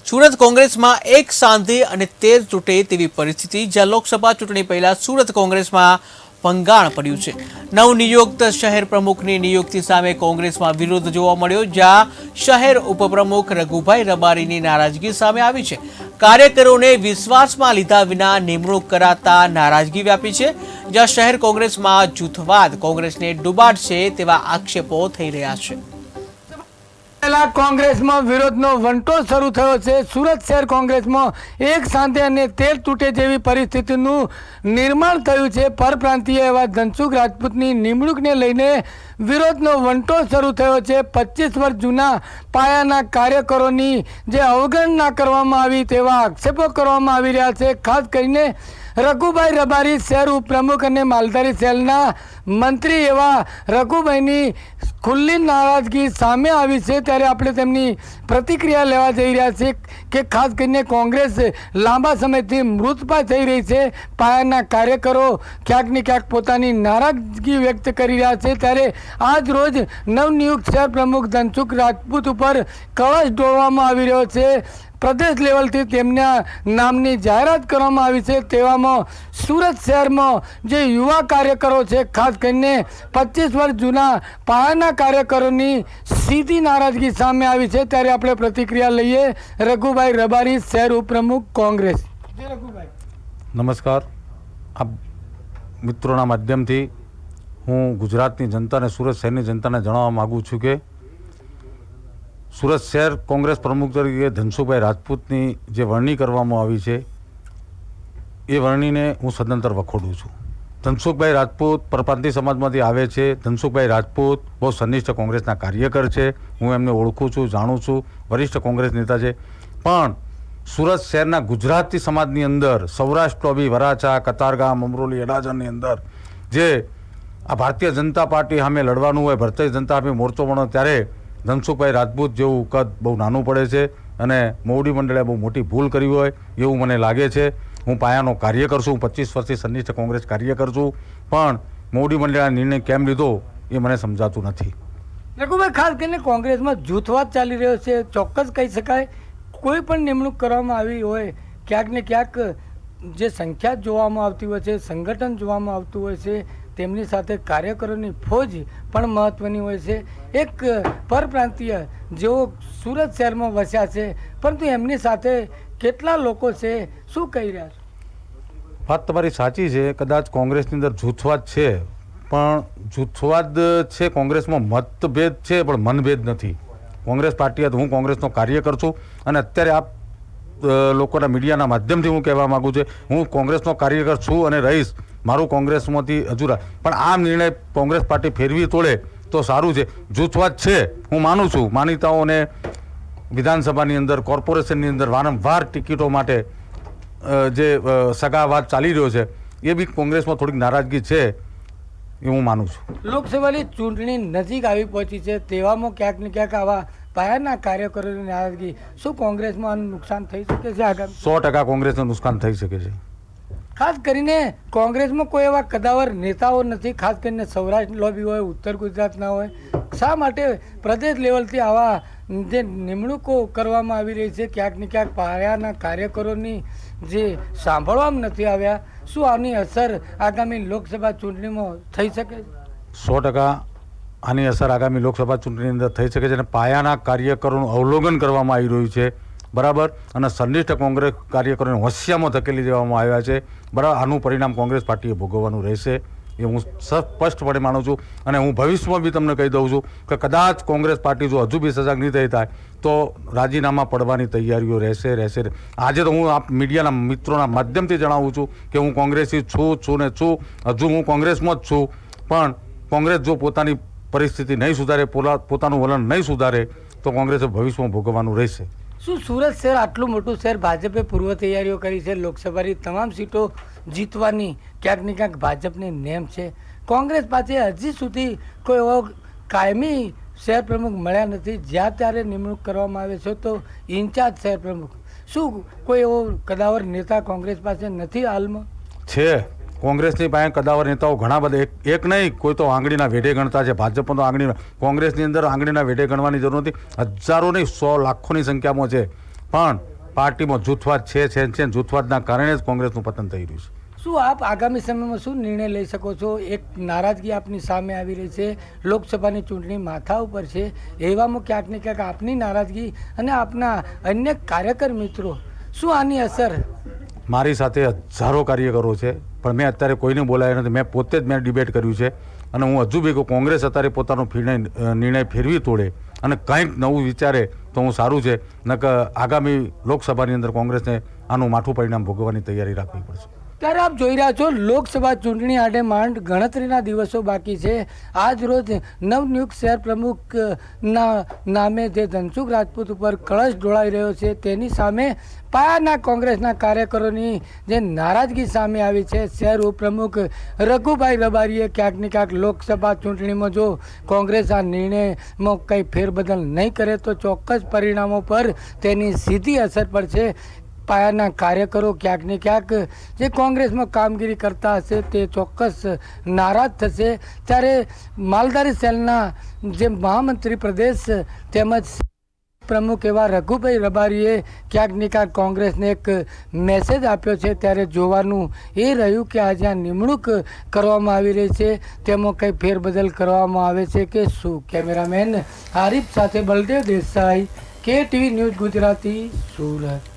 સુરત કોંગ્રેસમાં એક સાંધે અને 13 તૂટે તેવી પરિસ્થિતિ, જ્યાં લોકસભા ચૂંટણી પહેલા સુરત કોંગ્રેસમાં ભંગાણ પડ્યું છે। નવનિયુક્ત શહેર પ્રમુખની નિયુક્તિ સામે કોંગ્રેસમાં વિરોધ જોવા મળ્યો, જ્યાં શહેર ઉપપ્રમુખ રઘુભાઈ રબારીની નારાજગી સામે આવી છે। કાર્યકરોને વિશ્વાસમાં લીધા વિના નિમણૂક કરાતા નારાજગી વ્યાપી છે, જ્યાં શહેર કોંગ્રેસમાં જૂથવાદ કોંગ્રેસને ડૂબાડશે તેવા આક્ષેપો થઈ રહ્યા છે। કોંગ્રેસમાં વિરોધનો વંટોળ શરૂ થયો છે। સુરત શહેર કોંગ્રેસમાં એક સાંધે અને 13 તૂટે જેવી પરિસ્થિતિનું નિર્માણ થયું છે। પરપ્રાંતીય એવા ધનસુખ રાજપૂતની નિમણૂકને લઈને વિરોધનો વંટોળ શરૂ થયો છે। 25 વર્ષ જૂના પાયાના કાર્યકરોની જે અવગણના કરવામાં આવી તેવા આક્ષેપો કરવામાં આવી રહ્યા છે। ખાસ કરીને રઘુભાઈ રબારી શહેર ઉપપ્રમુખ અને માલધારી સેલના મંત્રી એવા રઘુભાઈની ખુલ્લી નારાજગી સામે આવી છે, ત્યારે આપણે તેમની પ્રતિક્રિયા લેવા જઈ રહ્યા છીએ કે ખાસ કરીને કોંગ્રેસ લાંબા સમયથી મૃતપાય થઈ રહી છે। પાયાના કાર્યકરો ક્યાંક ને ક્યાંક પોતાની નારાજગી વ્યક્ત કરી રહ્યા છે, ત્યારે આજ રોજ નવનિયુક્ત શહેર પ્રમુખ ધનસુખ રાજપૂત ઉપર કવચ ઢોળવામાં આવી રહ્યો છે। પ્રદેશ લેવલથી તેમના નામની જાહેરાત કરવામાં આવી છે। તેવામાં સુરત શહેરમાં જે યુવા કાર્યકરો છે, ખાસ કરીને 25 વર્ષ જૂના પાયાના કાર્યકરોની સીધી નારાજગી સામે આવી છે, ત્યારે આપણે પ્રતિક્રિયા લઈએ। રઘુભાઈ રબારી શહેર ઉપપ્રમુખ કોંગ્રેસ। નમસ્કાર। આપ મિત્રોના માધ્યમથી હું ગુજરાતની જનતાને, સુરત શહેરની જનતાને જણાવવા માગું છું કે સુરત શહેર કોંગ્રેસ પ્રમુખ તરીકે ધનસુખભાઈ રાજપૂતની જે વરણી કરવામાં આવી છે એ વરણીને હું સદંતર વખોડું છું। ધનસુખભાઈ રાજપૂત પરપ્રાંતીય સમાજમાંથી આવે છે। ધનસુખભાઈ રાજપૂત બહુ સનિષ્ઠ કોંગ્રેસના કાર્યકર છે। હું એમને ઓળખું છું, જાણું છું, વરિષ્ઠ કોંગ્રેસ નેતા છે। પણ સુરત શહેરના ગુજરાતી સમાજની અંદર સૌરાષ્ટ્ર ટોબી, વરાછા, કતારગામ, અમરોલી, અડાજણની અંદર જે આ ભારતીય જનતા પાર્ટી સામે લડવાનું હોય, ભારતીય જનતા સામે મોરચો વણો, ત્યારે ધનસુખભાઈ રાજપૂત જેવું કદ બહુ નાનું પડે છે અને મોવડી મંડળે બહુ મોટી ભૂલ કરી હોય એવું મને લાગે છે। હું પાયાનો કાર્યકર છું, 25 વર્ષથી સનિષ્ઠ કોંગ્રેસ કાર્યકર છું, પણ મોવડી મંડળે નિર્ણય કેમ લીધો એ મને સમજાતું નથી। રઘુભાઈ, ખાસ કરીને કોંગ્રેસમાં જૂથવાદ ચાલી રહ્યો છે। ચોક્કસ કહી શકાય કોઈ પણ નિમણૂક કરવામાં આવી હોય, ક્યાંક ને ક્યાંક જે સંખ્યા જોવામાં આવતી હોય છે, સંગઠન જોવામાં આવતું હોય છે, તેમની સાથે કાર્યકરોની ફોજ પણ મહત્ત્વની હોય છે। એક પરપ્રાંતીય જેઓ સુરત શહેરમાં વસ્યા છે, પરંતુ એમની સાથે કેટલા લોકો છે, શું કહી રહ્યા છો? વાત તમારી સાચી છે। કદાચ કોંગ્રેસની અંદર જૂથવાદ છે, પણ જૂથવાદ છે કોંગ્રેસમાં, મતભેદ છે પણ મનભેદ નથી। કોંગ્રેસ પાર્ટી, હું કોંગ્રેસનો કાર્યકર છું અને અત્યારે આપ લોકોના મીડિયાના માધ્યમથી હું કહેવા માગું છું, હું કોંગ્રેસનો કાર્યકર છું અને રહીશ। મારું કોંગ્રેસમાંથી અજુરા, પણ આ નિર્ણય કોંગ્રેસ પાર્ટી ફેરવી તોડે તો સારું છે। જૂથવાદ છે, હું માનું છું, માનીતાઓને વિધાનસભાની અંદર, કોર્પોરેશનની અંદર વારંવાર ટિકિટો માટે જે સગાવાદ ચાલી રહ્યો છે એ બી કોંગ્રેસમાં થોડીક નારાજગી છે એ હું માનું છું। લોકસભાની ચૂંટણી નજીક આવી પહોંચી છે, તેવામાં ક્યાંક ને ક્યાંક આવા પાયાના કાર્યકરોની નારાજગી, શું કોંગ્રેસમાં આનું નુકસાન થઈ શકે છે આગામી? 100% કોંગ્રેસને નુકસાન થઈ શકે છે। ખાસ કરીને કોંગ્રેસમાં કોઈ એવા કદાવર નેતાઓ નથી, ખાસ કરીને સૌરાષ્ટ્ર લોબી હોય, ઉત્તર ગુજરાતના હોય, શા માટે પ્રદેશ લેવલથી આવા જે નિમણૂકો કરવામાં આવી રહી છે, ક્યાંક ને ક્યાંક પાયાના કાર્યકરોની જે સાંભળવામાં નથી આવ્યા, શું આની અસર આગામી લોકસભા ચૂંટણીમાં થઈ શકે? 100% આની અસર આગામી લોકસભા ચૂંટણીની અંદર થઈ શકે છે અને પાયાના કાર્યકરોનું અવલોકન કરવામાં આવી રહ્યું છે, બરાબર, અને સનિષ્ઠ કોંગ્રેસ કાર્યકરોને હોશિયામાં ધકેલી દેવામાં આવ્યા છે, બરાબર। આનું પરિણામ કોંગ્રેસ પાર્ટીએ ભોગવવાનું રહેશે એ હું સ્પષ્ટપણે માનું છું અને હું ભવિષ્યમાં બી તમને કહી દઉં છું કે કદાચ કોંગ્રેસ પાર્ટી જો હજુ બી સજાગ નહીં થઈ થાય તો રાજીનામા પડવાની તૈયારીઓ રહેશે। આજે તો હું આપ મીડિયાના મિત્રોના માધ્યમથી જણાવું છું કે હું કોંગ્રેસી છું, હજુ હું કોંગ્રેસમાં જ છું, પણ કોંગ્રેસ જો પોતાની પરિસ્થિતિ નહીં સુધારે, પોતાનું વલણ નહીં સુધારે તો કોંગ્રેસે ભવિષ્યમાં ભોગવવાનું રહેશે। શું સુરત શહેર, આટલું મોટું શહેર, ભાજપે પૂર્વ તૈયારીઓ કરી છે, લોકસભાની તમામ સીટો જીતવાની ક્યાંક ને ક્યાંક ભાજપની નેમ છે, કોંગ્રેસ પાસે હજી સુધી કોઈ એવો કાયમી શહેર પ્રમુખ મળ્યા નથી, જ્યાં ત્યારે નિમણૂક કરવામાં આવે છે તો ઇન્ચાર્જ શહેર પ્રમુખ, શું કોઈ એવો કદાવર નેતા કોંગ્રેસ પાસે નથી હાલમાં? છે, કોંગ્રેસની પાસે કદાવર નેતાઓ ઘણા બધા, એક નહીં, કોઈ તો આંગળીના વેઢે ગણતા છે। ભાજપમાં તો આંગળીના, કોંગ્રેસની અંદર આંગળીના વેઢે ગણવાની જરૂર નથી, હજારો નહીં 100 લાખોની સંખ્યામાં છે, પણ પાર્ટીમાં જૂથવાદ છે જૂથવાદના કારણે જ કોંગ્રેસનું પતન થઈ રહ્યું છે. શું આપ આગામી સમયમાં શું નિર્ણય લઈ શકો છો? એક નારાજગી આપની સામે આવી રહી છે, લોકસભાની ચૂંટણી માથા ઉપર છે, એવામાં ક્યાંક ને ક્યાંક આપની નારાજગી અને આપના અન્ય કાર્યકર મિત્રો, શું આની અસર? મારી સાથે હજારો કાર્યકરો છે, પણ મેં અત્યારે કોઈને બોલાવ્યા નથી. મેં પોતે જ ડિબેટ કર્યું છે અને હું હજુ બી કોંગ્રેસ અત્યારે પોતાનો નિર્ણય ફેરવી તોડે અને કંઈક નવું વિચારે તો હું સારું છે, નકર આગામી લોકસભાની અંદર કોંગ્રેસને આનું માઠું પરિણામ ભોગવવાની તૈયારી રાખવી પડશે. ત્યારે આપ જોઈ રહ્યા છો લોકસભા ચૂંટણી આડે માંડ ગણતરીના દિવસો બાકી છે. આજ રોજ નવનિયુક્ત શહેર પ્રમુખના નામે જે ધનસુખ રાજપૂત ઉપર કળશ ઢોળાઈ રહ્યો છે, તેની સામે પાયાના કોંગ્રેસના કાર્યકરોની જે નારાજગી સામે આવી છે. શહેર ઉપપ્રમુખ રઘુભાઈ રબારીએ ક્યાંક ને ક્યાંક લોકસભા ચૂંટણીમાં જો કોંગ્રેસ આ નિર્ણયમાં કંઈ ફેરબદલ નહીં કરે તો ચોક્કસ પરિણામો પર તેની સીધી અસર પડશે. પાયાના કાર્યકરો ક્યાંક ને ક્યાંક જે કોંગ્રેસમાં કામગીરી કરતા હશે તે ચોક્કસ નારાજ થશે. ત્યારે માલધારી સેલના જે મહામંત્રી પ્રદેશ તેમજ પ્રમુખ એવા રઘુભાઈ રબારીએ ક્યાંક ને ક્યાંક કોંગ્રેસને એક મેસેજ આપ્યો છે. ત્યારે જોવાનું એ રહ્યું કે આજે આ નિમણૂક કરવામાં આવી રહી છે તેમાં કંઈ ફેરબદલ કરવામાં આવે છે કે શું. કેમેરામેન આરિફ સાથે બલદેવ દેસાઈ, KTV ન્યૂઝ ગુજરાતી, સુરત.